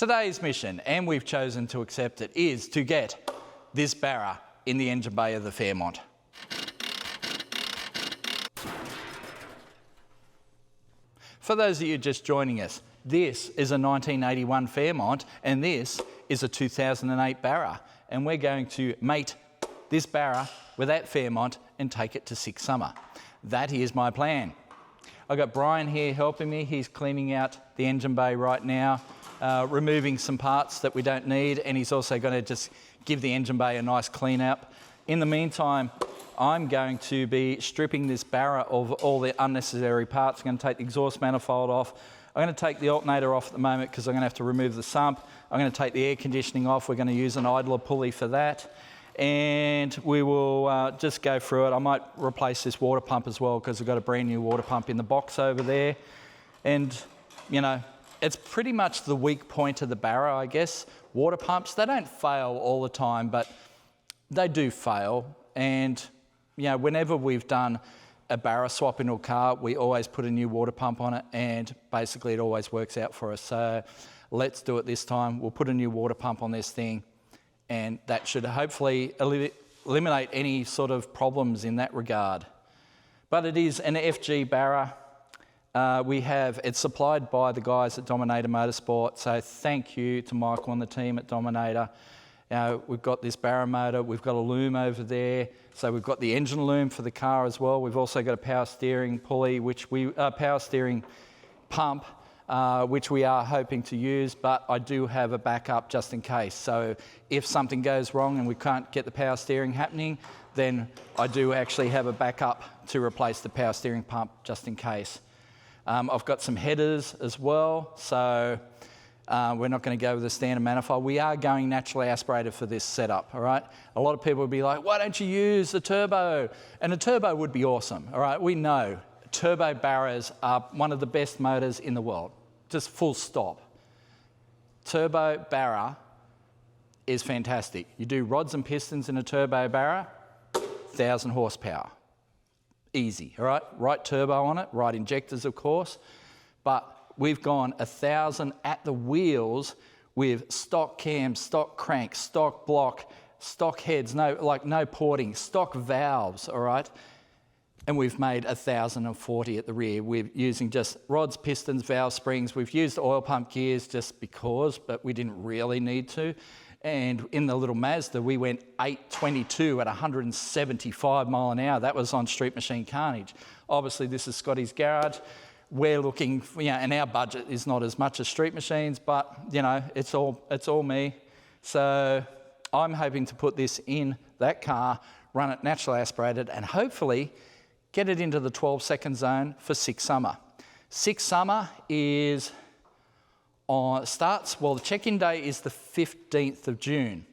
Today's mission, and we've chosen to accept it, is to get this Barra in the engine bay of the Fairmont. For those of you just joining us, this is a 1981 Fairmont and this is a 2008 Barra, and we're going to mate this Barra with that Fairmont and take it to Six Summer. That is my plan. I've got Brian here helping me. He's cleaning out the engine bay right now, removing some parts that we don't need, and he's also going to just give the engine bay a nice clean up. In the meantime, I'm going to be stripping this Barra of all the unnecessary parts. I'm going to take the exhaust manifold off. I'm going to take the alternator off at the moment because I'm going to have to remove the sump. I'm going to take the air conditioning off. We're going to use an idler pulley for that. And we will just go through it. I might replace this water pump as well because we've got a brand new water pump in the box over there. And, you know, it's pretty much the weak point of the Barra, I guess. Water pumps, they don't fail all the time, but they do fail. And, you know, whenever we've done a Barra swap into a car, we always put a new water pump on it, and basically it always works out for us. So let's do it this time. We'll put a new water pump on this thing, and that should hopefully eliminate any sort of problems in that regard. But it is an FG Barra. It's supplied by the guys at Dominator Motorsport, so thank you to Michael and the team at Dominator. We've got this Barra motor, we've got a loom over there, so we've got the engine loom for the car as well. We've also got a power steering pulley, power steering pump, which we are hoping to use, but I do have a backup just in case. So if something goes wrong and we can't get the power steering happening, then I do actually have a backup to replace the power steering pump just in case. I've got some headers as well, so we're not going to go with the standard manifold. We are going naturally aspirated for this setup, all right? A lot of people would be like, why don't you use the turbo? And a turbo would be awesome, all right? We know turbo Barras are one of the best motors in the world, just full stop. Turbo Barra is fantastic. You do rods and pistons in a turbo Barra, 1,000 horsepower. Easy, all right? Right turbo on it, right injectors, of course, but we've gone 1,000 at the wheels with stock cams, stock cranks, stock block, stock heads, no porting, stock valves, all right? And we've made 1,040 at the rear. We're using just rods, pistons, valve springs. We've used oil pump gears just because, but we didn't really need to. And in the little Mazda, we went 822 at 175 mile an hour. That was on Street Machine Carnage. Obviously, this is Scottys' garage. We're looking, and our budget is not as much as Street Machines, but, it's all me. So I'm hoping to put this in that car, run it naturally aspirated, and hopefully get it into the 12-second zone for Six Summer. Six Summer is the check-in day is the 15th of June.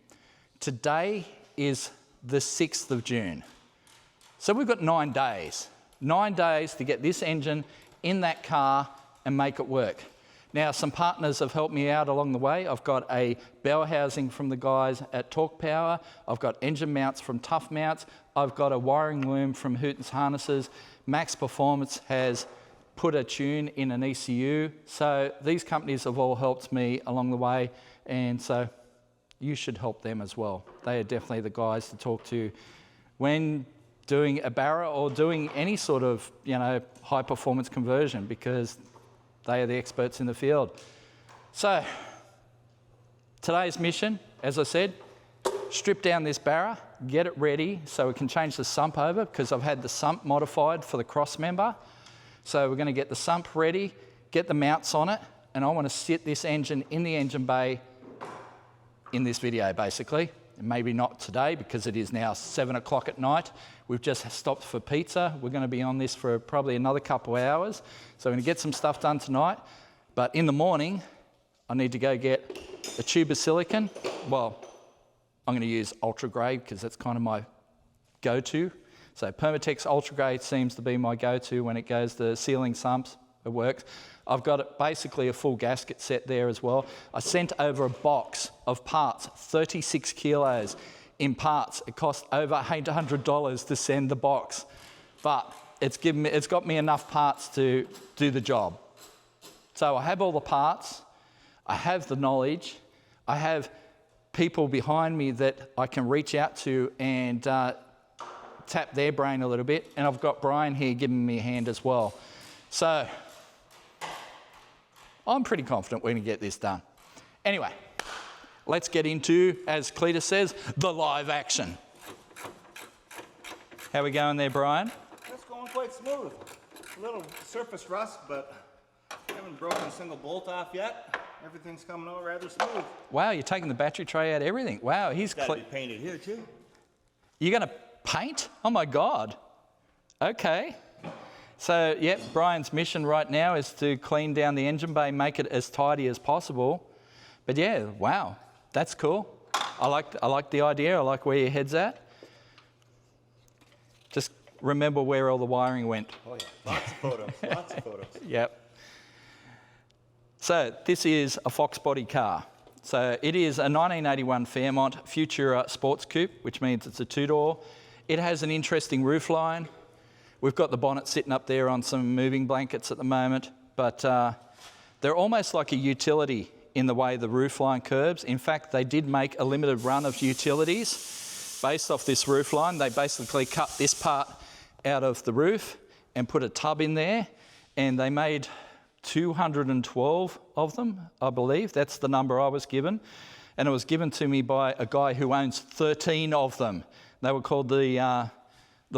Today is the 6th of June. So we've got 9 days. 9 days to get this engine in that car and make it work. Now, some partners have helped me out along the way. I've got a bell housing from the guys at Torque Power. I've got engine mounts from Tough Mounts. I've got a wiring loom from Hooten's Harnesses. Max Performance has put a tune in an ECU. So these companies have all helped me along the way, and so you should help them as well. They are definitely the guys to talk to when doing a Barra or doing any sort of, high performance conversion, because they are the experts in the field. So today's mission, as I said, strip down this Barra, get it ready so we can change the sump over, because I've had the sump modified for the cross member. So we're going to get the sump ready, get the mounts on it, and I want to sit this engine in the engine bay in this video, basically. Maybe not today because it is now 7 o'clock at night. We've just stopped for pizza. We're going to be on this for probably another couple of hours. So I'm going to get some stuff done tonight. But in the morning, I need to go get a tube of silicon. Well, I'm going to use Ultra Grade because that's kind of my go-to. So Permatex Ultra Grade seems to be my go-to when it goes to sealing sumps. It works. I've got basically a full gasket set there as well. I sent over a box of parts, 36 kilos in parts. It cost over $800 to send the box, but it's got me enough parts to do the job. So I have all the parts. I have the knowledge. I have people behind me that I can reach out to and tap their brain a little bit. And I've got Brian here giving me a hand as well. So I'm pretty confident we're going to get this done. Anyway, let's get into, as Cletus says, the live action. How we going there, Brian? It's going quite smooth. A little surface rust, but I haven't broken a single bolt off yet. Everything's coming out rather smooth. Wow, you're taking the battery tray out, everything. Wow, he's got to be painted here too. You're going to paint? Oh my God. Okay. So, yep, Brian's mission right now is to clean down the engine bay, make it as tidy as possible. But yeah, wow, that's cool. I like the idea. I like where your head's at. Just remember where all the wiring went. Oh yeah, lots of photos, lots of photos. Yep. So this is a Fox body car. So it is a 1981 Fairmont Futura Sports Coupe, which means it's a two-door. It has an interesting roofline. We've got the bonnet sitting up there on some moving blankets at the moment, but they're almost like a utility in the way the roofline curves. In fact, they did make a limited run of utilities based off this roofline. They basically cut this part out of the roof and put a tub in there, and they made 212 of them, I believe. That's the number I was given. And it was given to me by a guy who owns 13 of them. They were called the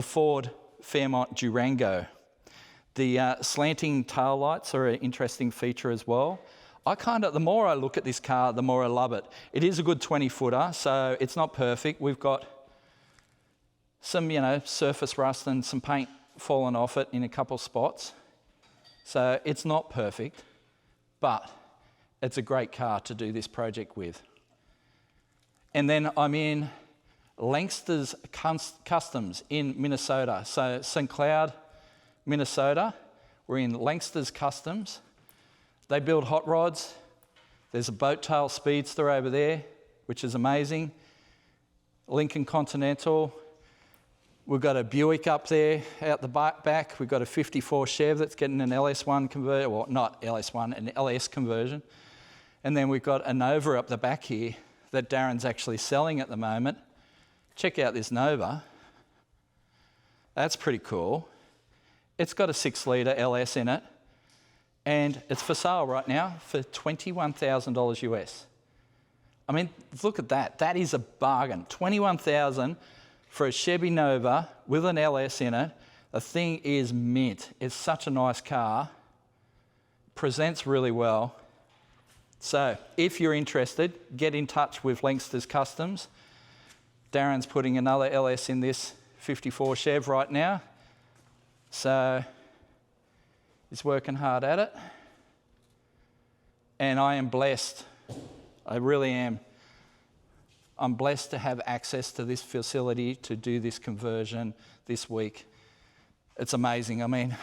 Ford Fairmont Durango. The slanting tail lights are an interesting feature as well. The more I look at this car, the more I love it. It is a good 20-footer, so it's not perfect. We've got some, surface rust and some paint fallen off it in a couple spots. So it's not perfect, but it's a great car to do this project with. And then I'm in Lankster's Customs in Minnesota. So St. Cloud, Minnesota. We're in Lankster's Customs. They build hot rods. There's a boat tail speedster over there, which is amazing. Lincoln Continental. We've got a Buick up there out the back. We've got a 54 Chev that's getting an LS1 conversion, well, not LS1, an LS conversion. And then we've got a Nova up the back here that Darren's actually selling at the moment. Check out this Nova. That's pretty cool. It's got a 6-litre LS in it, and it's for sale right now for $21,000 US. I mean, look at that. That is a bargain. $21,000 for a Chevy Nova with an LS in it. The thing is mint. It's such a nice car. Presents really well. So if you're interested, get in touch with Lankster's Customs. Darren's putting another LS in this 54 Chev right now. So he's working hard at it. And I am blessed. I really am. I'm blessed to have access to this facility to do this conversion this week. It's amazing. I mean,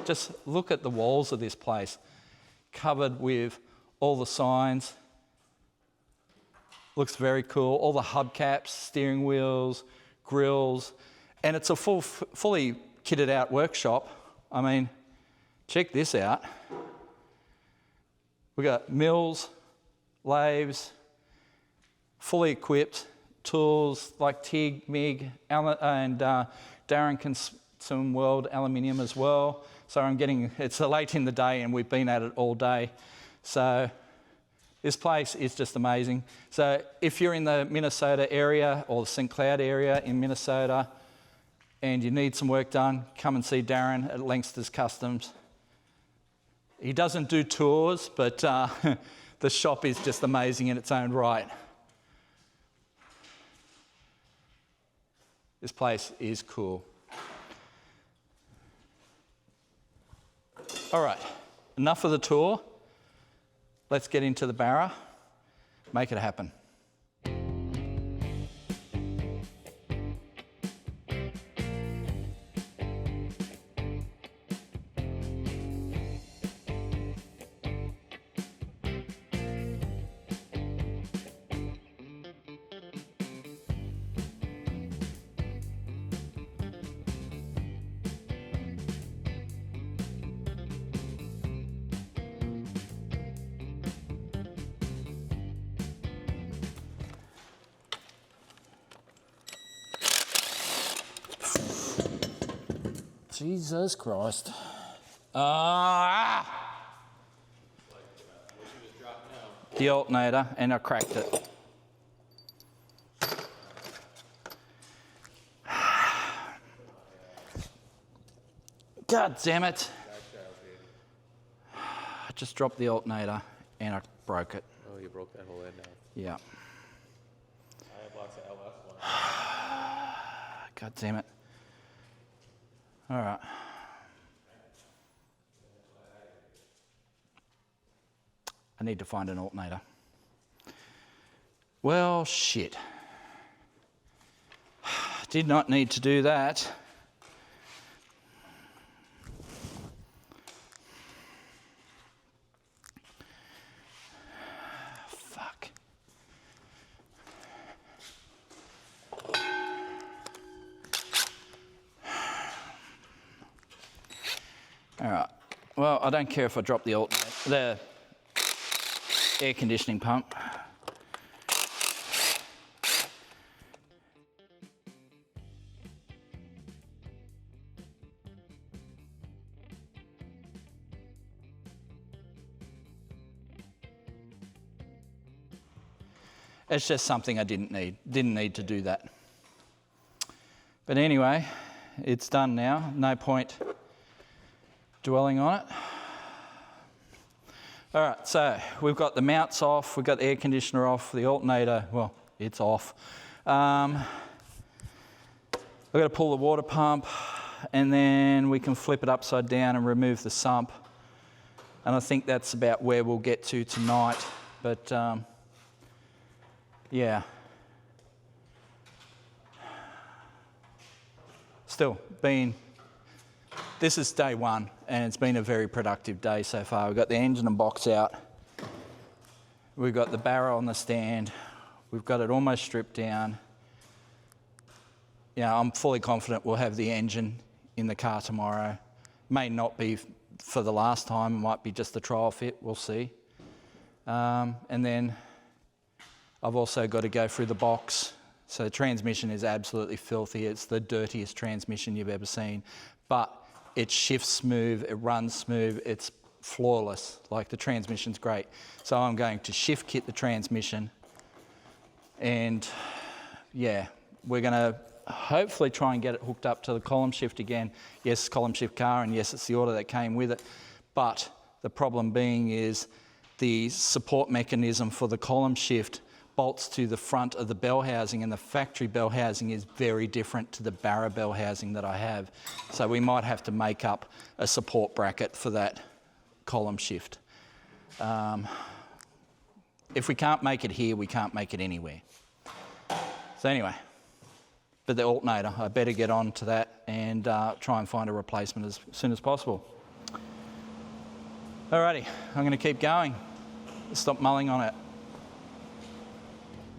just look at the walls of this place, covered with all the signs. Looks very cool. All the hubcaps, steering wheels, grills, and it's a fully kitted out workshop. I mean, check this out. We've got mills, lathes, fully equipped, tools like TIG, MIG, and Darren can some World Aluminium as well. So it's late in the day and we've been at it all day. So this place is just amazing. So if you're in the Minnesota area or the St. Cloud area in Minnesota and you need some work done, come and see Darren at Lankster's Customs. He doesn't do tours, but the shop is just amazing in its own right. This place is cool. All right, enough of the tour. Let's get into the Barra, make it happen. Jesus Christ. Ah! The alternator, and I cracked it. God damn it. I just dropped the alternator and I broke it. Oh, you broke that whole end out. Yeah. I have lots of LS ones. God damn it. All right. I need to find an alternator. Well, shit. Did not need to do that. Fuck. All right. Well, I don't care if I drop the alternator, the air conditioning pump. It's just something I didn't need to do that. But anyway, it's done now. No point dwelling on it. All right, so we've got the mounts off, we've got the air conditioner off, the alternator, well, it's off. I've got to pull the water pump, and then we can flip it upside down and remove the sump. And I think that's about where we'll get to tonight. But yeah. Still, this is day one, and it's been a very productive day so far. We've got the engine and box out. We've got the Barra on the stand. We've got it almost stripped down. Yeah, I'm fully confident we'll have the engine in the car tomorrow. May not be for the last time, it might be just a trial fit, we'll see. And then I've also got to go through the box. So the transmission is absolutely filthy. It's the dirtiest transmission you've ever seen. But it shifts smooth, it runs smooth, it's flawless. Like, the transmission's great. So I'm going to shift kit the transmission. And yeah, we're going to hopefully try and get it hooked up to the column shift again. Yes, column shift car, and yes, it's the order that came with it. But the problem being is the support mechanism for the column shift bolts to the front of the bell housing, and the factory bell housing is very different to the Barra bell housing that I have. So we might have to make up a support bracket for that column shift. If we can't make it here, we can't make it anywhere. So anyway, but the alternator, I better get on to that and try and find a replacement as soon as possible. Alrighty, I'm going to keep going. Stop mulling on it.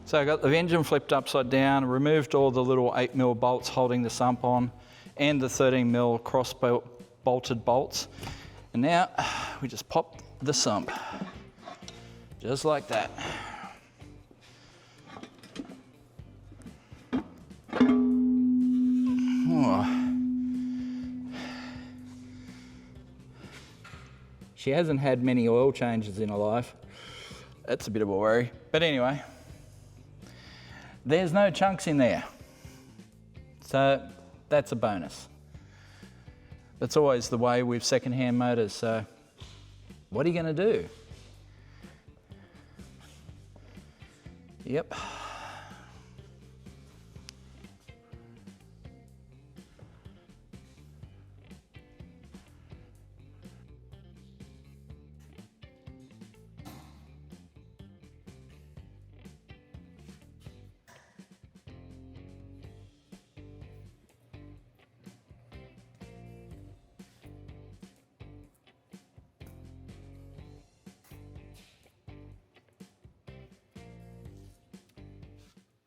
So I got the engine flipped upside down, removed all the little 8mm bolts holding the sump on, and the 13mm cross bolted bolts. And now we just pop the sump, just like that. Oh. She hasn't had many oil changes in her life. That's a bit of a worry. But anyway, there's no chunks in there. So that's a bonus. That's always the way with second-hand motors. So what are you going to do? Yep.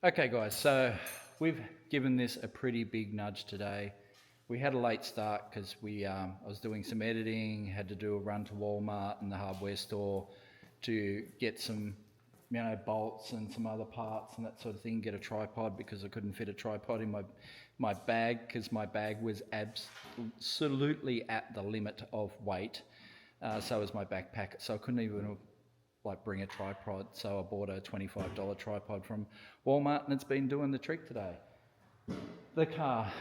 Okay guys, so we've given this a pretty big nudge today. We had a late start because I was doing some editing, had to do a run to Walmart and the hardware store to get some you know, bolts and some other parts and that sort of thing. Get a tripod because I couldn't fit a tripod in my bag because my bag was absolutely at the limit of weight. So was my backpack. So I couldn't even like bring a tripod. So I bought a $25 tripod from Walmart and it's been doing the trick today. The car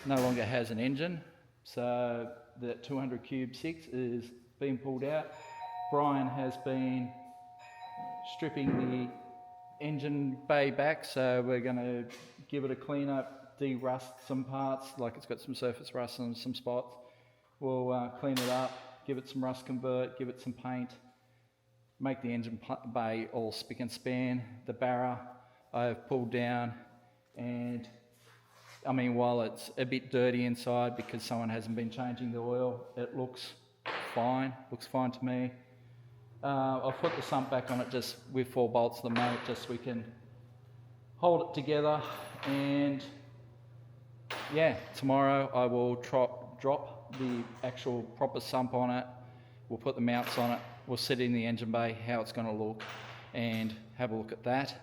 no longer has an engine. So the 200 cube 6 is being pulled out. Brian has been stripping the engine bay back, so we're going to give it a clean up, de-rust some parts, like it's got some surface rust on some spots. We'll clean it up, give it some rust convert, give it some paint, make the engine bay all spick and span. The Barra I have pulled down, and I mean, while it's a bit dirty inside because someone hasn't been changing the oil, it looks fine to me. I've put the sump back on it just with 4 bolts at the moment, just so we can hold it together. And yeah, tomorrow I will drop the actual proper sump on it. We'll put the mounts on it. We'll sit in the engine bay, how it's going to look, and have a look at that.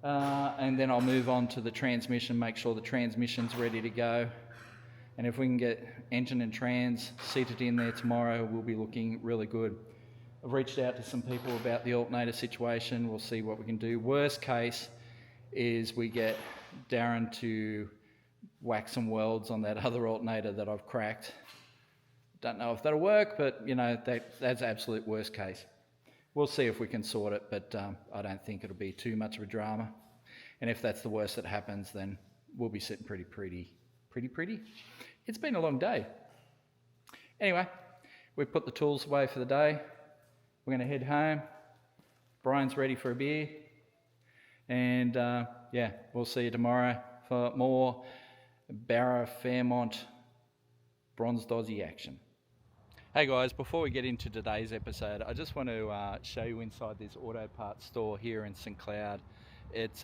And then I'll move on to the transmission, make sure the transmission's ready to go. And if we can get engine and trans seated in there tomorrow, we'll be looking really good. I've reached out to some people about the alternator situation. We'll see what we can do. Worst case is we get Darren to whack some welds on that other alternator that I've cracked. Don't know if that'll work, but you know, that's absolute worst case. We'll see if we can sort it, but I don't think it'll be too much of a drama. And if that's the worst that happens, then we'll be sitting pretty. It's been a long day. Anyway, we've put the tools away for the day. We're going to head home. Brian's ready for a beer. And yeah, we'll see you tomorrow for more Barra Fairmont Bronze Dozzy action. Hey guys, before we get into today's episode, I just want to show you inside this auto parts store here in St. Cloud. It's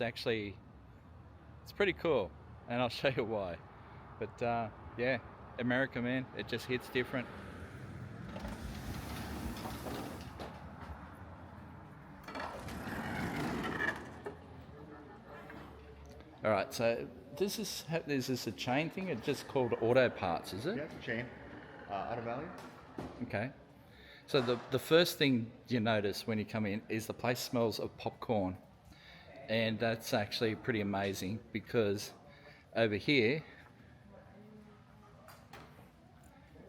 pretty cool, and I'll show you why. But yeah, America, man, it just hits different. All right, so this is a chain thing. It's just called auto parts, is it? Yeah, it's a chain. Out of value. Okay. So the first thing you notice when you come in is the place smells of popcorn. And that's actually pretty amazing because over here,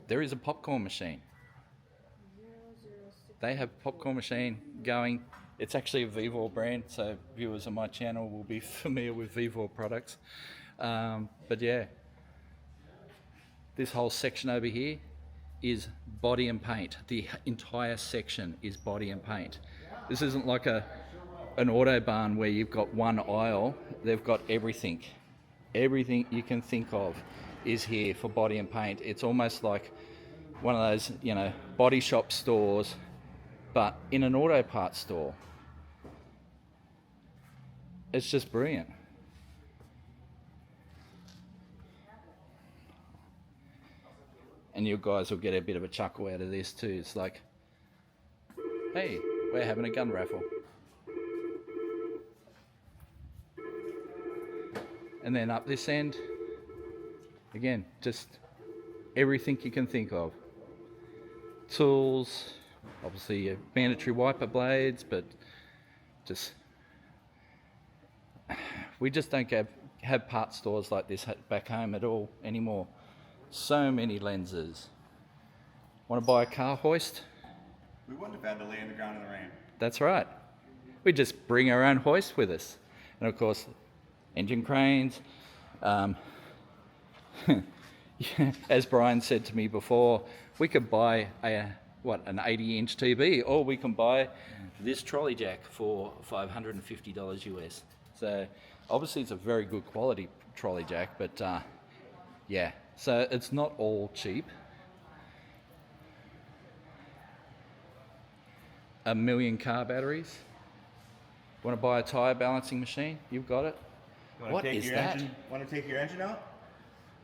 there is a popcorn machine. They have a popcorn machine going. It's actually a Vevor brand, so viewers on my channel will be familiar with Vevor products. But yeah, this whole section over here is body and paint. The entire section is body and paint. This isn't like an auto barn where you've got one aisle. They've got everything. Everything you can think of is here for body and paint. It's almost like one of those, you know, body shop stores, but in an auto parts store. It's just brilliant. And you guys will get a bit of a chuckle out of this too. It's like, hey, we're having a gun raffle. And then up this end, again, just everything you can think of. Tools, obviously your mandatory wiper blades, but just, we just don't have part stores like this back home at all anymore. So many lenses. Want to buy a car hoist? We wouldn't have had to lay in the ground in the rain. That's right. We just bring our own hoist with us. And of course, engine cranes. As Brian said to me before, we could buy an 80-inch TV, or we can buy this trolley jack for $550 US. So obviously it's a very good quality trolley jack, but yeah, so it's not all cheap. A million car batteries. Want to buy a tyre balancing machine? You've got it. What is that? Want to take your engine out?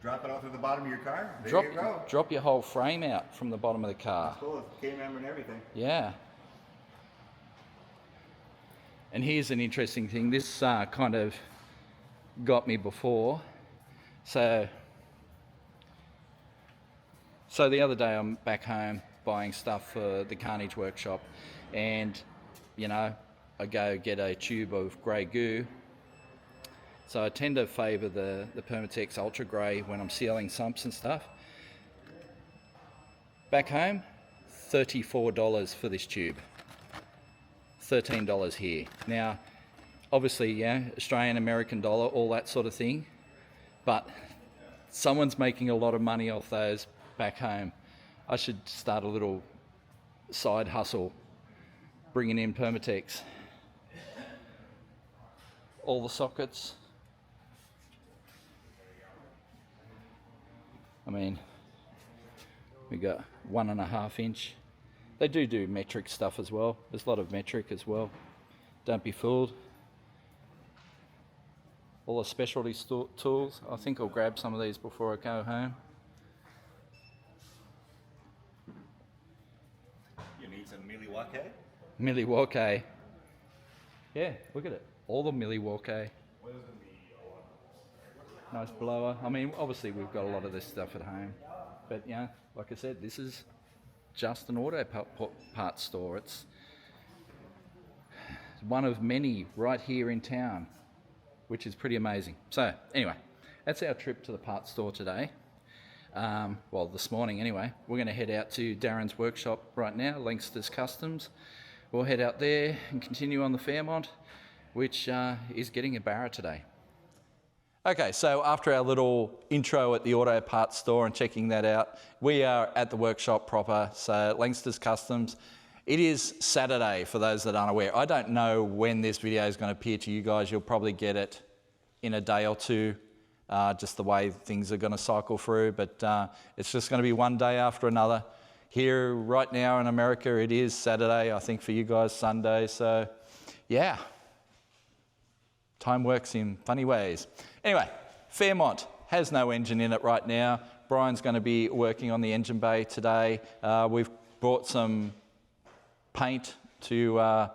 Drop it out through the bottom of your car? There you go. Drop your whole frame out from the bottom of the car. Cool, K-member and everything. Yeah. And here's an interesting thing. This kind of got me before. So the other day I'm back home buying stuff for the Carnage workshop, and you know, I go get a tube of grey goo. So I tend to favour the Permatex Ultra Grey when I'm sealing sumps and stuff. Back home, $34 for this tube. $13 here. Now, obviously, yeah, Australian, American dollar, all that sort of thing, but someone's making a lot of money off those back home. I should start a little side hustle, bringing in Permatex. All the sockets. I mean, we got 1.5 inch. They do metric stuff as well. There's a lot of metric as well. Don't be fooled. All the specialty tools. I think I'll grab some of these before I go home. You need some Milwaukee? Milwaukee. Yeah, look at it. All the Milwaukee. Nice blower. I mean, obviously we've got a lot of this stuff at home, but yeah, like I said, this is just an auto parts store. It's one of many right here in town, which is pretty amazing. So anyway, that's our trip to the parts store today. Well, this morning anyway. We're going to head out to Darren's workshop right now, Langston's Customs. We'll head out there and continue on the Fairmont, which is getting a Barra today. Okay, so after our little intro at the auto parts store and checking that out, we are at the workshop proper, so Langston's Customs. It is Saturday, for those that aren't aware. I don't know when this video is going to appear to you guys. You'll probably get it in a day or two, just the way things are going to cycle through, but it's just going to be one day after another. Here right now in America, it is Saturday. I think for you guys, Sunday, so yeah. Time works in funny ways. Anyway, Fairmont has no engine in it right now. Brian's going to be working on the engine bay today. We've brought some paint to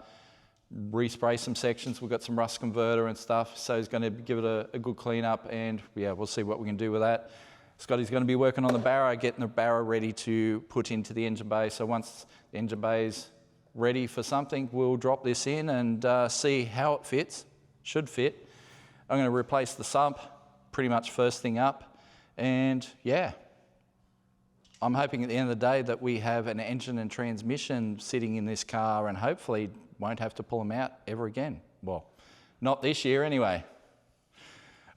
respray some sections. We've got some rust converter and stuff, so he's going to give it a good clean up, and yeah, we'll see what we can do with that. Scotty's going to be working on the Barra, getting the Barra ready to put into the engine bay. So once the engine bay's ready for something, we'll drop this in and see how it fits. Should fit. I'm going to replace the sump pretty much first thing up, and yeah, I'm hoping at the end of the day that we have an engine and transmission sitting in this car and hopefully won't have to pull them out ever again. Well, not this year anyway.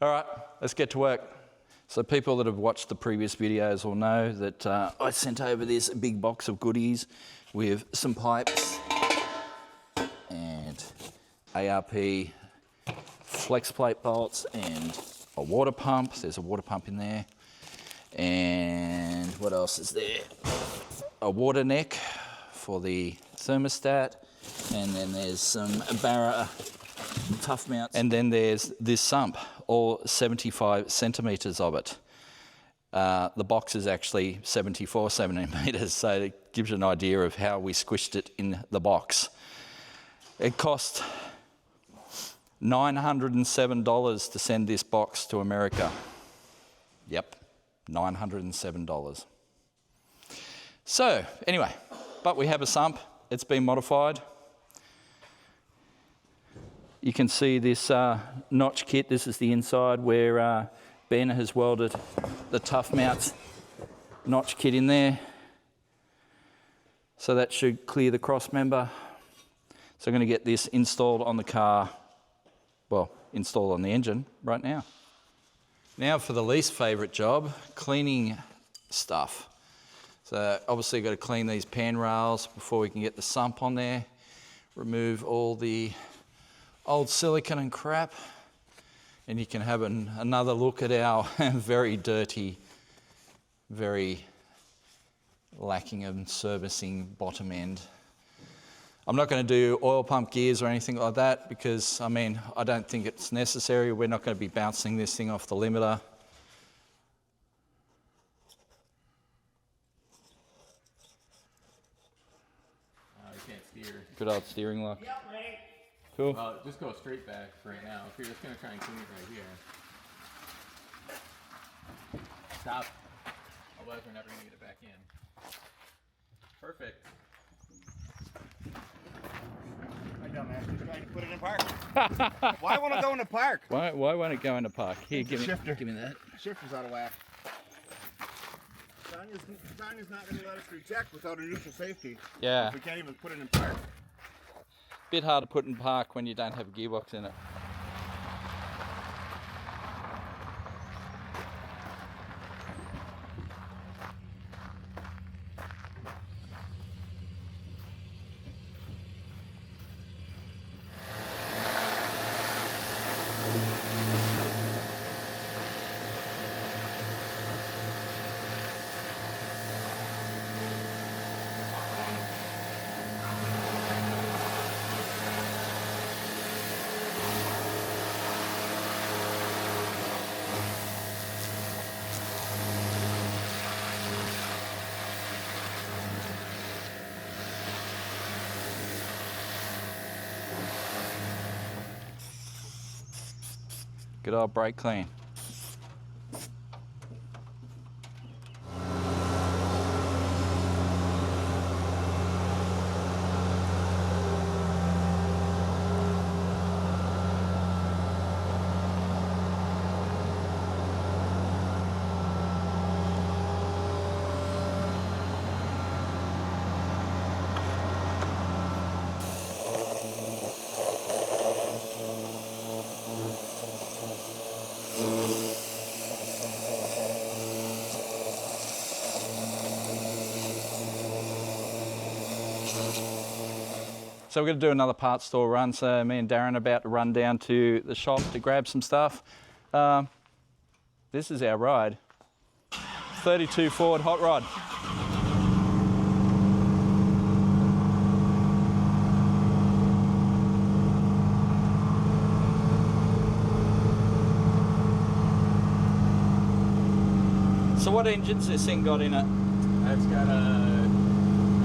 All right, let's get to work. So people that have watched the previous videos will know that I sent over this big box of goodies with some pipes and ARP flex plate bolts and a water pump. There's a water pump in there. And what else is there? A water neck for the thermostat. And then there's some Barra tough mounts. And then there's this sump, all 75 centimetres of it. The box is actually 74 centimetres, so it gives you an idea of how we squished it in the box. It cost $907 to send this box to America. Yep, $907. So, anyway, but we have a sump. It's been modified. You can see this notch kit. This is the inside where Ben has welded the tough mounts notch kit in there. So that should clear the cross member. So I'm going to get this installed on the car. Well, installed on the engine right now. Now for the least favourite job, cleaning stuff. So obviously got to clean these pan rails before we can get the sump on there. Remove all the old silicone and crap. And you can have another look at our very dirty, very lacking in servicing bottom end. I'm not going to do oil pump gears or anything like that because, I mean, I don't think it's necessary. We're not going to be bouncing this thing off the limiter. You can't steer. Good old steering lock. Yep, ready. Cool. Well, just go straight back for right now. If you're just gonna try and clean it right here. Stop. Otherwise we're never gonna get it back in. Perfect. I dumbass just tried to put it in park. Why won't it go in the park? Why won't it go in the park? Here, It's a shifter. give me that. Shifter's out of whack. Tanya's not going to let us reject without a neutral safety. Yeah. We can't even put it in park. Bit hard to put in park when you don't have a gearbox in it. Good old brake clean. So we're going to do another parts store run. So me and Darren are about to run down to the shop to grab some stuff. This is our ride. 32 Ford hot rod. So what engine's this thing got in it? It's got a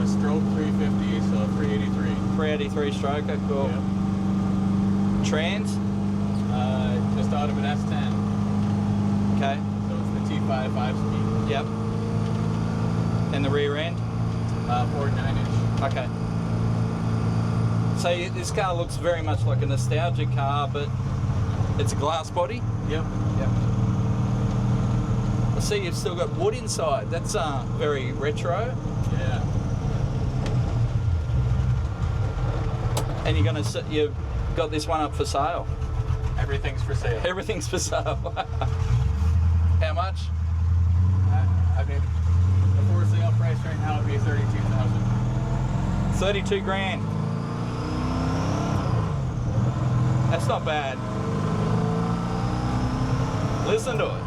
stroke 350, so 383. 383 stroker, cool. Yep. Trans? Just out of an S10. Okay. So it's the T5 5-speed. Yep. And the rear end? Ford 9-inch. Okay. So this car looks very much like a nostalgic car, but it's a glass body? Yep. Yep. I see you've still got wood inside. That's very retro. Yeah. And you've got this one up for sale. Everything's for sale. Everything's for sale. How much? I mean, the for sale price right now would be $32,000. 32 grand. That's not bad. Listen to it.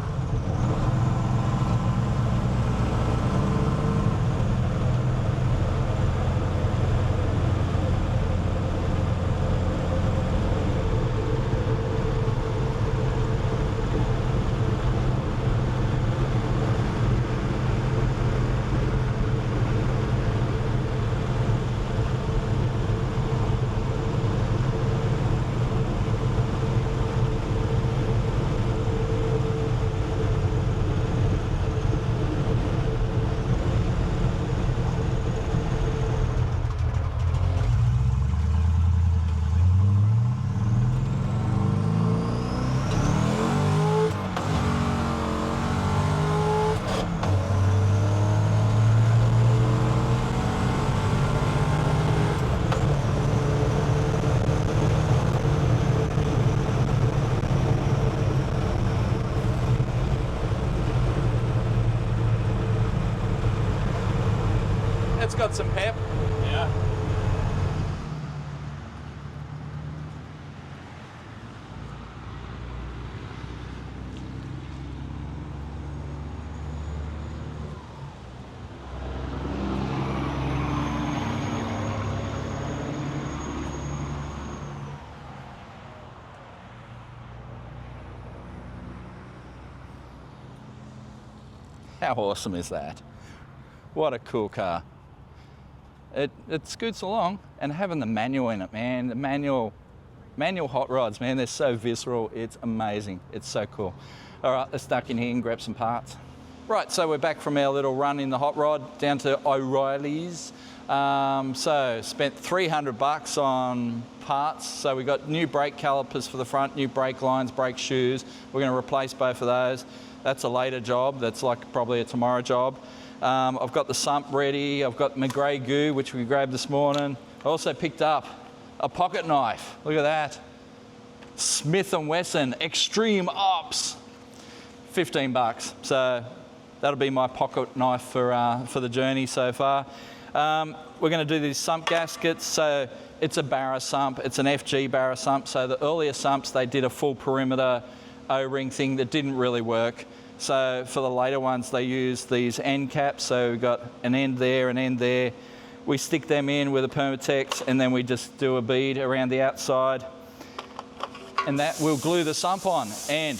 It's got some pep. Yeah. How awesome is that? What a cool car. It scoots along, and having the manual in it, man, the manual Manual hot rods, man, they're so visceral. It's amazing. It's so cool. All right, let's duck in here and grab some parts. Right, so we're back from our little run in the hot rod down to O'Reilly's. So spent $300 on parts. So we got new brake calipers for the front, new brake lines, brake shoes. We're going to replace both of those. That's a later job. That's like probably a tomorrow job. I've got the sump ready. I've got my grey goo, which we grabbed this morning. I also picked up a pocket knife. Look at that. Smith & Wesson Extreme Ops. $15. So that'll be my pocket knife for the journey so far. We're going to do these sump gaskets. So it's a Barra sump. It's an FG Barra sump. So the earlier sumps, they did a full perimeter O-ring thing that didn't really work. So for the later ones, they use these end caps. So we've got an end there, an end there. We stick them in with a Permatex, and then we just do a bead around the outside. And that will glue the sump on. And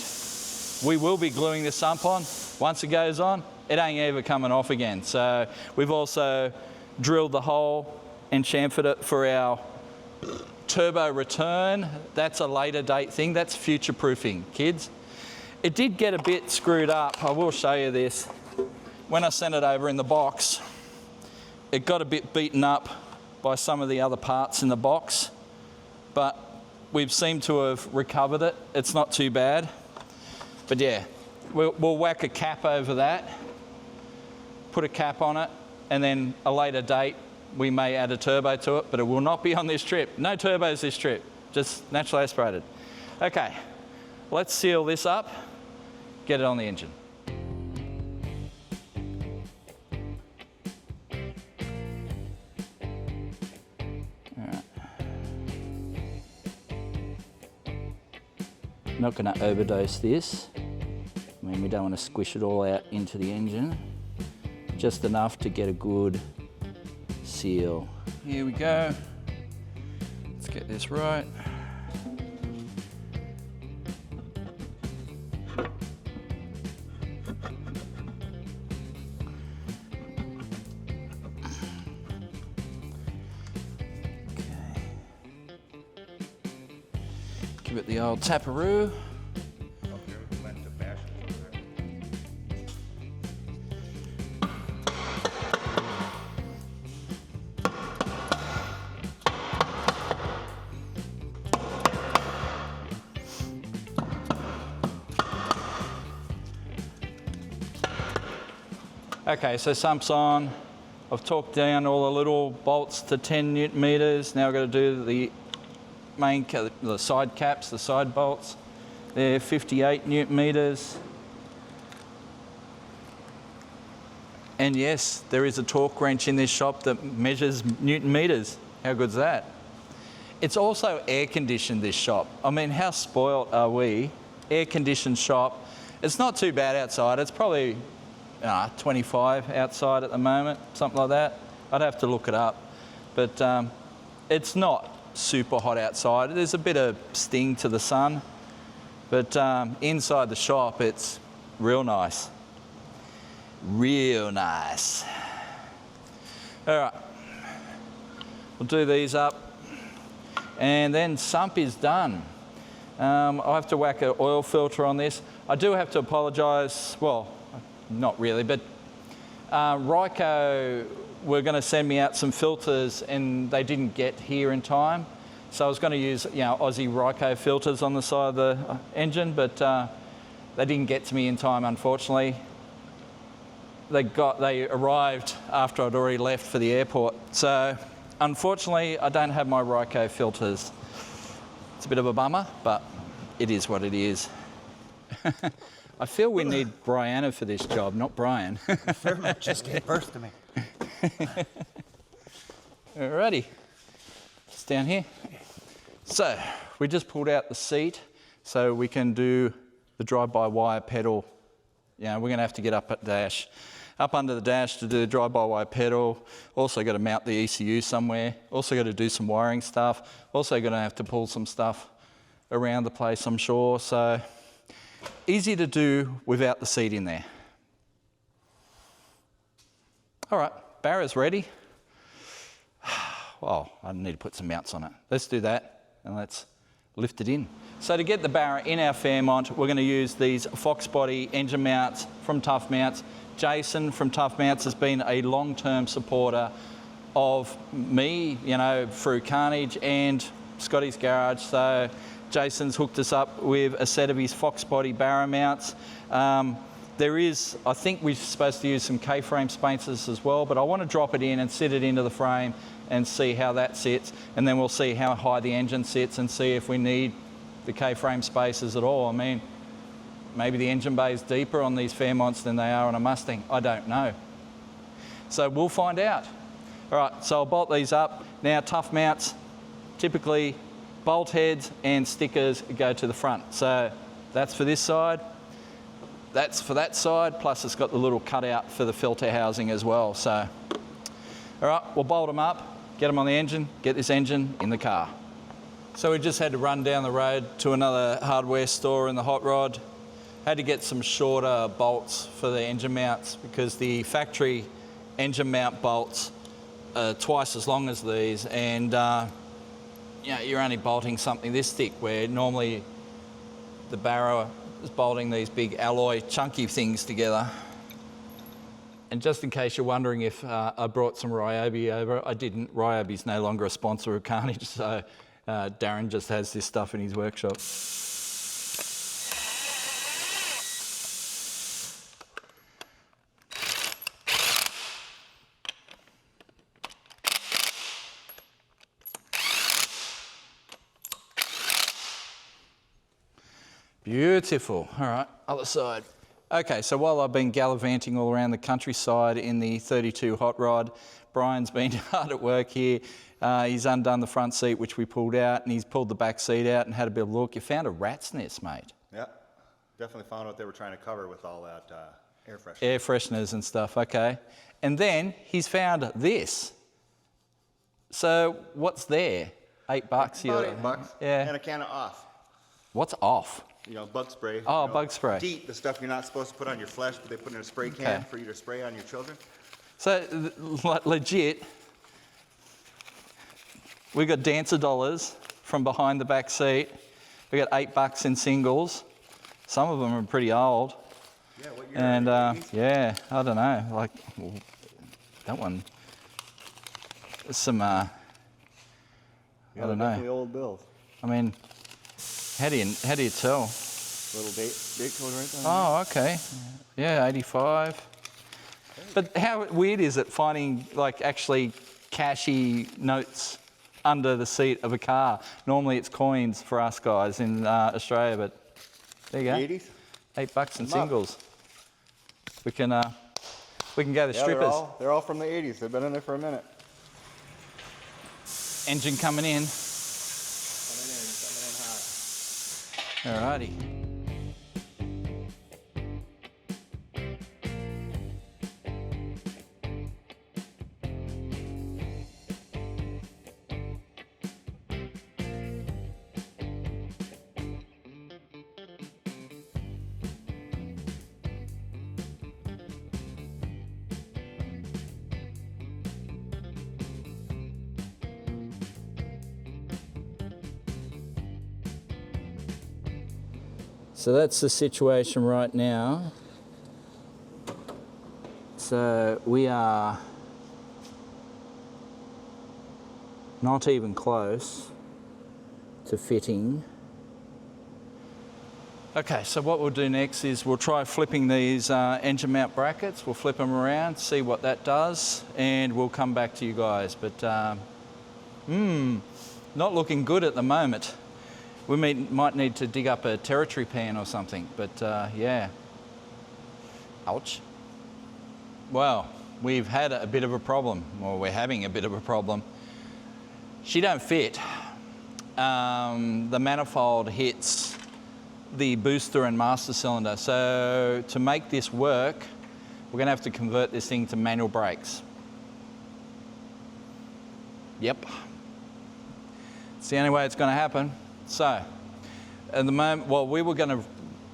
we will be gluing the sump on. Once it goes on, it ain't ever coming off again. So we've also drilled the hole and chamfered it for our turbo return. That's a later date thing. That's future proofing, kids. It did get a bit screwed up. I will show you this. When I sent it over in the box, it got a bit beaten up by some of the other parts in the box, but we've seemed to have recovered it. It's not too bad. But yeah, we'll whack a cap over that, put a cap on it, and then a later date, we may add a turbo to it, but it will not be on this trip. No turbos this trip, just naturally aspirated. Okay, let's seal this up, get it on the engine. Not going to overdose this. I mean, we don't want to squish it all out into the engine. Just enough to get a good seal. Here we go. Let's get this right. Give it the old taparoo. Okay, so sump's on. I've torqued down all the little bolts to 10 Newton meters. Now I've got to do the main, the side caps, the side bolts. They're 58 Newton meters. And yes, there is a torque wrench in this shop that measures Newton meters. How good's that? It's also air conditioned, this shop. I mean, how spoiled are we? Air conditioned shop. It's not too bad outside. It's probably 25 outside at the moment, something like that. I'd have to look it up. But it's not super hot outside. There's a bit of sting to the sun. But inside the shop, it's real nice. Real nice. All right. We'll do these up. And then sump is done. I have to whack an oil filter on this. I do have to apologise, well, not really, but Ryco were going to send me out some filters and they didn't get here in time. So I was going to use, Aussie Ryco filters on the side of the engine, but they didn't get to me in time, unfortunately. They arrived after I'd already left for the airport. So unfortunately, I don't have my Ryco filters. It's a bit of a bummer, but it is what it is. I feel we need Brianna for this job, not Brian. Fairmont just gave birth to me. Alrighty, just down here. So we just pulled out the seat so we can do the drive-by-wire pedal. We're going to have to get up under the dash to do the drive-by-wire pedal. Also got to mount the ECU somewhere. Also got to do some wiring stuff. Also going to have to pull some stuff around the place, I'm sure. So easy to do without the seat in there. All right, Barra's ready. Well, I need to put some mounts on it. Let's do that, and let's lift it in. So to get the Barra in our Fairmont, we're going to use these Fox body engine mounts from Tough Mounts. Jason from Tough Mounts has been a long-term supporter of me, you know, through Carnage and Scottys Garage. So Jason's hooked us up with a set of his Fox body Barra mounts. There is, I think we're supposed to use some K-frame spacers as well, but I want to drop it in and sit it into the frame and see how that sits, and then we'll see how high the engine sits and see if we need the K-frame spacers at all. I mean, maybe the engine bay is deeper on these Fairmonts than they are on a Mustang. I don't know. So we'll find out. All right, so I'll bolt these up. Now, Tough Mounts, typically bolt heads and stickers go to the front. So that's for this side, that's for that side, plus it's got the little cutout for the filter housing as well. So, all right, we'll bolt them up, get them on the engine, get this engine in the car. So we just had to run down the road to another hardware store in the hot rod. Had to get some shorter bolts for the engine mounts because the factory engine mount bolts are twice as long as these, and you know, you're only bolting something this thick, where normally the Barra is bolting these big alloy chunky things together. And just in case you're wondering if I brought some Ryobi over, I didn't. Ryobi's no longer a sponsor of Carnage, so Darren just has this stuff in his workshop. Beautiful. All right, other side. Okay, so while I've been gallivanting all around the countryside in the 32 hot rod, Brian's been hard at work here. He's undone the front seat, which we pulled out, and he's pulled the back seat out and had a bit of a look. You found a rat's nest, mate. Yeah, definitely found what they were trying to cover with all that air freshener. Air fresheners and stuff, okay. And then he's found this. So what's there? $8? About $8. Yeah. And a can of off. What's off? You know, bug spray. Oh, you know, bug spray. DEET, the stuff you're not supposed to put on your flesh, but they put in a spray can for you to spray on your children. So, legit, we got dancer dollars from behind the back seat. We got $8 in singles. Some of them are pretty old. Yeah, what year? And are you, 80s? yeah, I don't know. Like well, that one. Some I don't know. Definitely old bills. I mean, how do you tell? Little date code right there. Oh, okay. Yeah, 85. But how weird is it finding like actually cashy notes under the seat of a car? Normally it's coins for us guys in Australia, but there you go. 80s? $8 in singles. We can go to strippers. They're all from the 80s. They've been in there for a minute. Engine coming in. Coming in hot. Alrighty. So that's the situation right now. So we are not even close to fitting. Okay, so what we'll do next is we'll try flipping these engine mount brackets. We'll flip them around, see what that does, and we'll come back to you guys. But not looking good at the moment. We might need to dig up a territory pan or something, but yeah. Ouch. Well, we've had a bit of a problem, or we're having a bit of a problem. She don't fit. The manifold hits the booster and master cylinder. So to make this work, we're gonna have to convert this thing to manual brakes. Yep. It's the only way it's gonna happen. So, at the moment, well, we were going to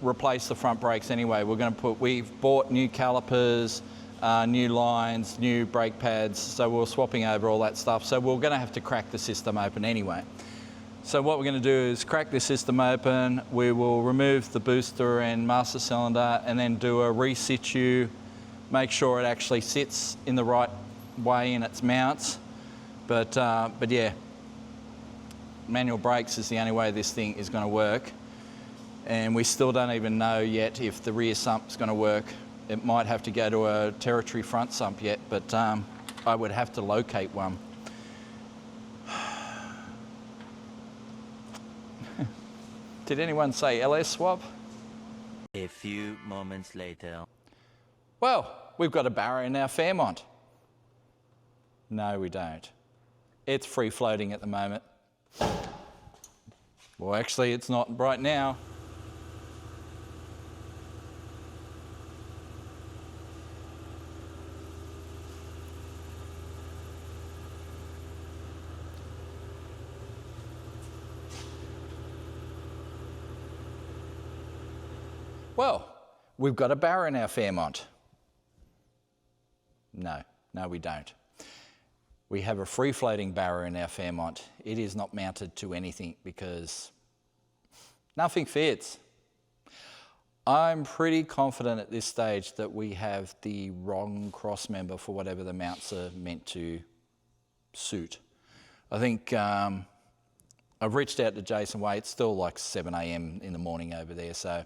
replace the front brakes anyway. We've bought new calipers, new lines, new brake pads, so we're swapping over all that stuff. So we're going to have to crack the system open anyway. So what we're going to do is crack this system open. We will remove the booster and master cylinder and then do a re-situ, make sure it actually sits in the right way in its mounts. But yeah, manual brakes is the only way this thing is going to work. And we still don't even know yet if the rear sump's going to work. It might have to go to a territory front sump yet, but I would have to locate one. Did anyone say LS swap? A few moments later. Well, we've got a Barra in our Fairmont. No, we don't. It's free floating at the moment. Well, actually, it's not right now. Well, we've got a Barra in our Fairmont. No, we don't. We have a free-floating Barra in our Fairmont. It is not mounted to anything because nothing fits. I'm pretty confident at this stage that we have the wrong cross member for whatever the mounts are meant to suit. I think I've reached out to Jason Way. It's still like 7 a.m. in the morning over there, so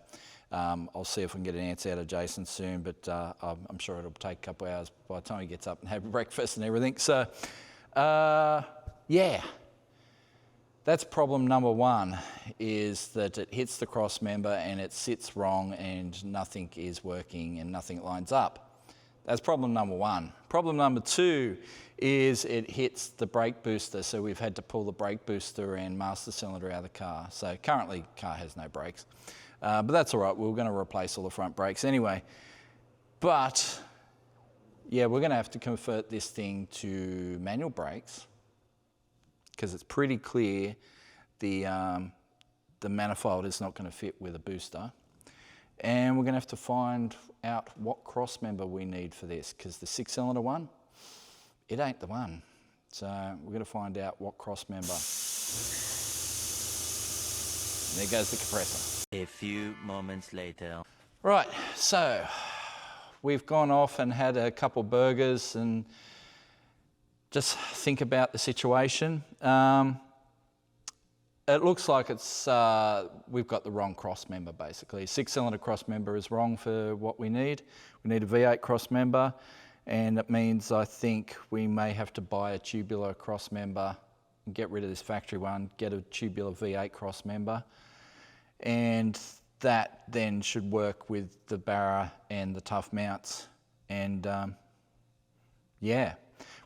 I'll see if I can get an answer out of Jason soon, but I'm sure it'll take a couple of hours by the time he gets up and have breakfast and everything. So, yeah, that's problem number one, is that it hits the cross member and it sits wrong and nothing is working and nothing lines up. That's problem number one. Problem number two is it hits the brake booster, so we've had to pull the brake booster and master cylinder out of the car. So currently, the car has no brakes. But that's all right, we're going to replace all the front brakes anyway. But, yeah, we're going to have to convert this thing to manual brakes because it's pretty clear the manifold is not going to fit with a booster. And we're going to have to find out what cross member we need for this because the 6-cylinder one, it ain't the one. So we're going to find out what cross member. There goes the compressor. A few moments later. Right, so we've gone off and had a couple burgers and just think about the situation. It looks like it's we've got the wrong cross member basically. 6-cylinder cross member is wrong for what we need. We need a V8 cross member, and it means I think we may have to buy a tubular cross member and get rid of this factory one, get a tubular V8 cross member. And that then should work with the Barra and the tough mounts. And yeah,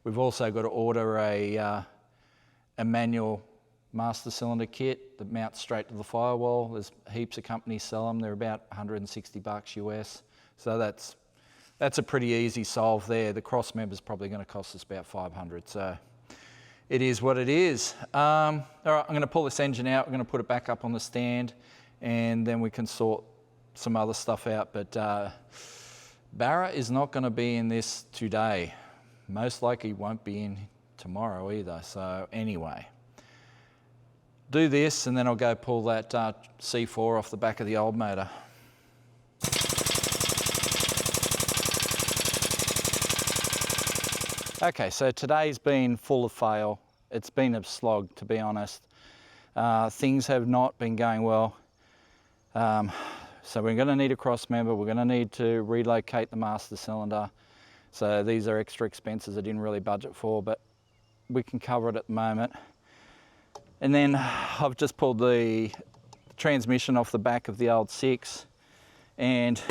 we've also got to order a manual master cylinder kit that mounts straight to the firewall. There's heaps of companies sell them. They're about $160 US. So that's a pretty easy solve there. The cross member's probably going to cost us about $500. So it is what it is. All right, I'm going to pull this engine out. We're going to put it back up on the stand, and then we can sort some other stuff out. But Barra is not going to be in this today. Most likely won't be in tomorrow either. So anyway, do this and then I'll go pull that C4 off the back of the old motor. Okay, so today's been full of fail. It's been a slog, to be honest. Things have not been going well. So we're going to need a cross member. We're going to need to relocate the master cylinder. So these are extra expenses I didn't really budget for, but we can cover it at the moment. And then I've just pulled the transmission off the back of the old 6 and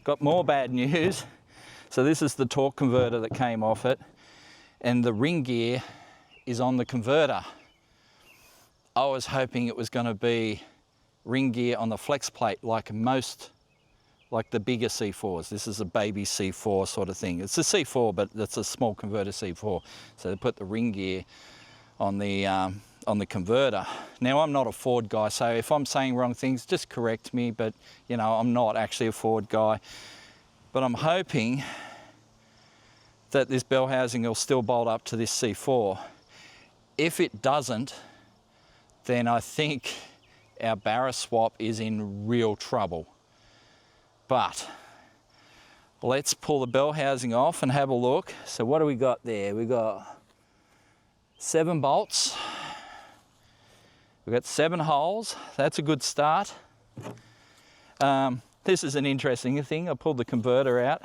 got more bad news. So this is the torque converter that came off it, and the ring gear is on the converter. I was hoping it was going to be ring gear on the flex plate like the bigger C4s. This is a baby C4 sort of thing. It's a C4, but it's a small converter C4. So they put the ring gear on the converter. Now, I'm not a Ford guy, so if I'm saying wrong things, just correct me, but you know, I'm not actually a Ford guy. But I'm hoping that this bell housing will still bolt up to this C4. If it doesn't, then I think our Barra swap is in real trouble. But let's pull the bell housing off and have a look. So what do we got there? We got 7 bolts. We've got 7 holes. That's a good start. This is an interesting thing. I pulled the converter out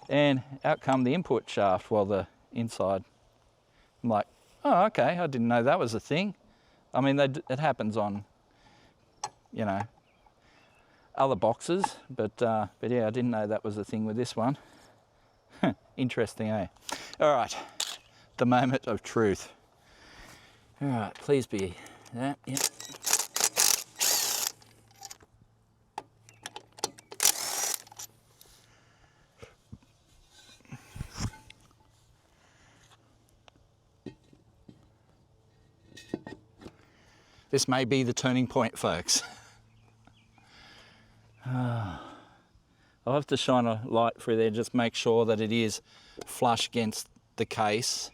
and out come the input shaft while the inside. I'm like, oh, okay, I didn't know that was a thing. I mean, it happens on, you know, other boxes, but yeah, I didn't know that was a thing with this one. Interesting, eh? All right, the moment of truth. All right, please be that, yep. This may be the turning point, folks. I'll have to shine a light through there, just make sure that it is flush against the case.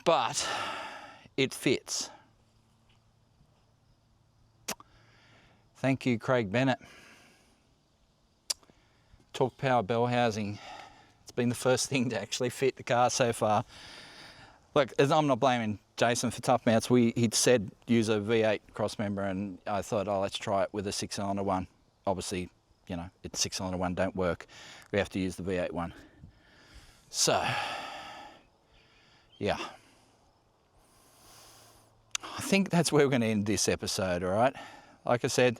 But it fits. Thank you, Craig Bennett. Torque Power bell housing. It's been the first thing to actually fit the car so far. Look, I'm not blaming Jason for tough mounts. He'd said use a V8 cross member, and I thought, oh, let's try it with a 6-cylinder one. Obviously, you know, it's 6-cylinder one don't work. We have to use the V8 one. So, yeah. I think that's where we're going to end this episode, all right? Like I said,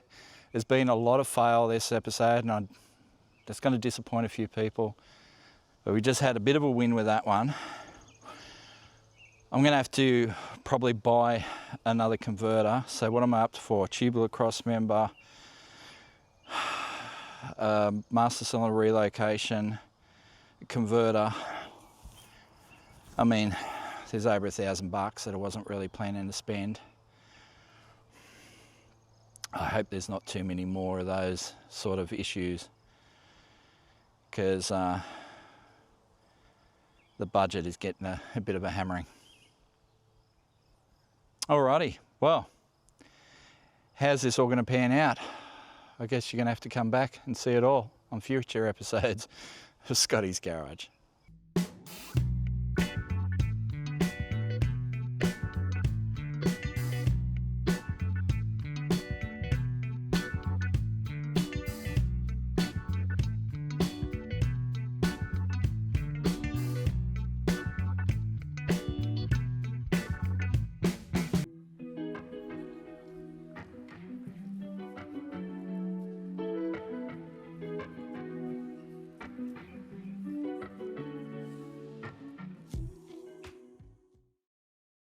there's been a lot of fail this episode, and that's going to disappoint a few people. But we just had a bit of a win with that one. I'm going to have to probably buy another converter. So what am I up for? Tubular cross member, master cylinder relocation, converter. I mean, there's over $1,000 that I wasn't really planning to spend. I hope there's not too many more of those sort of issues, because the budget is getting a bit of a hammering. Alrighty, well, how's this all going to pan out? I guess you're going to have to come back and see it all on future episodes of Scottys Garage.